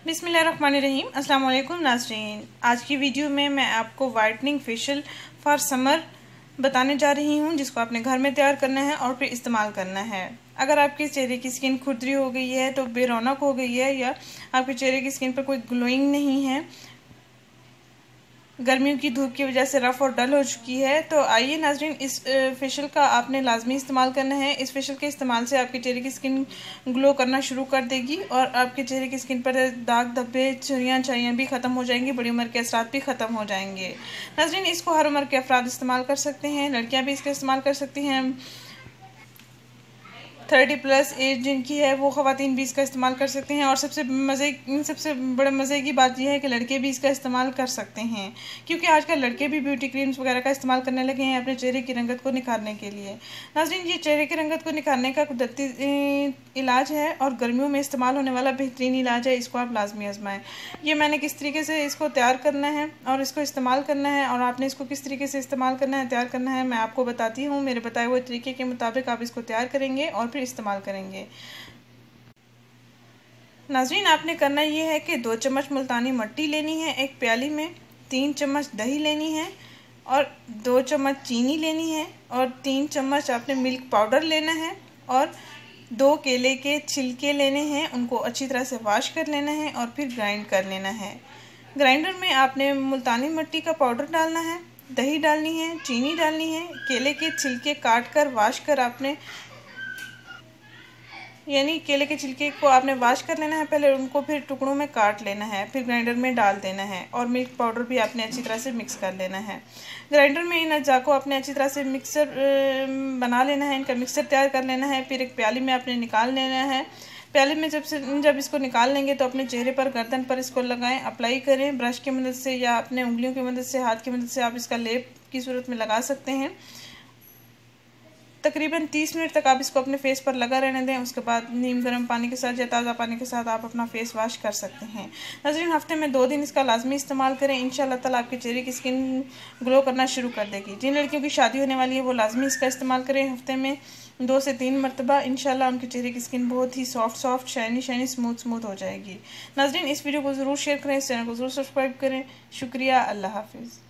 बिस्मिल्लाहिर्रहमानिर्रहीम। अस्सलाम वालेकुम नाज़रीन। आज की वीडियो में मैं आपको वाइटनिंग फेशियल फॉर समर बताने जा रही हूं, जिसको आपने घर में तैयार करना है और फिर इस्तेमाल करना है। अगर आपके चेहरे की स्किन खुरदरी हो गई है, तो बेरौनक हो गई है, या आपके चेहरे की स्किन पर कोई ग्लोइंग नहीं है, गर्मियों की धूप की वजह से रफ़ और डल हो चुकी है, तो आइए नाज़रीन, इस फेशियल का आपने लाजमी इस्तेमाल करना है। इस फेशियल के इस्तेमाल से आपके चेहरे की स्किन ग्लो करना शुरू कर देगी और आपके चेहरे की स्किन पर दाग धब्बे झुर्रियाँ छाइयाँ भी ख़त्म हो जाएंगी, बड़ी उम्र के असरात भी ख़त्म हो जाएंगे। नाज़रीन, इसको हर उम्र के अफराद इस्तेमाल कर सकते हैं, लड़कियाँ भी इसका इस्तेमाल कर सकती हैं। 30+ एज जिनकी है वो ख़वातीन भी इसका इस्तेमाल कर सकते हैं। और सबसे बड़े मज़े की बात यह है कि लड़के भी इसका इस्तेमाल कर सकते हैं, क्योंकि आजकल लड़के भी ब्यूटी क्रीम्स वगैरह का इस्तेमाल करने लगे हैं अपने चेहरे की रंगत को निखारने के लिए। नाज़रीन, ये चेहरे की रंगत को निखारने का कुदरती इलाज है और गर्मियों में इस्तेमाल होने वाला बेहतरीन इलाज है। इसको आप लाजमी आजमाएं। ये मैंने किस तरीके से इसको तैयार करना है और इसको इस्तेमाल करना है, और आपने इसको किस तरीके से इस्तेमाल करना है, तैयार करना है, मैं आपको बताती हूँ। मेरे बताए हुए तरीके के मुताबिक आप इसको तैयार करेंगे और फिर इस्तेमाल करेंगे। नाज़रीन, आपने करना ये है कि 2 चम्मच मुल्तानी मिट्टी लेनी है एक प्याली में, 3 चम्मच दही लेनी है और 2 चम्मच चीनी लेनी है और 3 चम्मच आपने मिल्क पाउडर लेना है और 2 केले के छिलके लेने हैं, उनको अच्छी तरह से वॉश कर लेना है और फिर ग्राइंड कर लेना है। ग्राइंडर में आपने मुल्तानी मिट्टी का पाउडर डालना है, दही डालनी है, चीनी डालनी है, केले के छिलके काट कर वॉश कर आपने यानी केले के छिलके को आपने वॉश कर लेना है पहले, उनको फिर टुकड़ों में काट लेना है, फिर ग्राइंडर में डाल देना है और मिल्क पाउडर भी आपने अच्छी तरह से मिक्स कर लेना है। ग्राइंडर में इन अज्जा को आपने अच्छी तरह से मिक्सर बना लेना है, इनका मिक्सर तैयार कर लेना है। फिर एक प्याली में आपने निकाल लेना है। प्याले में जब इसको निकाल लेंगे तो अपने चेहरे पर, गर्दन पर इसको लगाएं, अप्लाई करें ब्रश की मदद से या अपने उंगलियों की मदद से, हाथ की मदद से आप इसका लेप की सूरत में लगा सकते हैं। तकरीबन 30 मिनट तक आप इसको अपने फेस पर लगा रहने दें। उसके बाद नीम गर्म पानी के साथ या ताज़ा पानी के साथ आप अपना फेस वॉश कर सकते हैं। नाज़रीन, हफ्ते में 2 दिन इसका लाजमी इस्तेमाल करें, इंशाल्लाह ताला आपके चेहरे की स्किन ग्लो करना शुरू कर देगी। जिन लड़कियों की शादी होने वाली है वो लाजमी इसका इस्तेमाल करें हफ्ते में 2 से 3 मरतबा। इंशाल्लाह उनके चेहरे की स्किन बहुत ही सॉफ्ट, शाइनी, स्मूथ हो जाएगी। नाज़रीन, इस वीडियो को ज़रूर शेयर करें, इस चैनल को ज़रूर सब्सक्राइब करें। शुक्रिया। अल्लाह हाफिज़।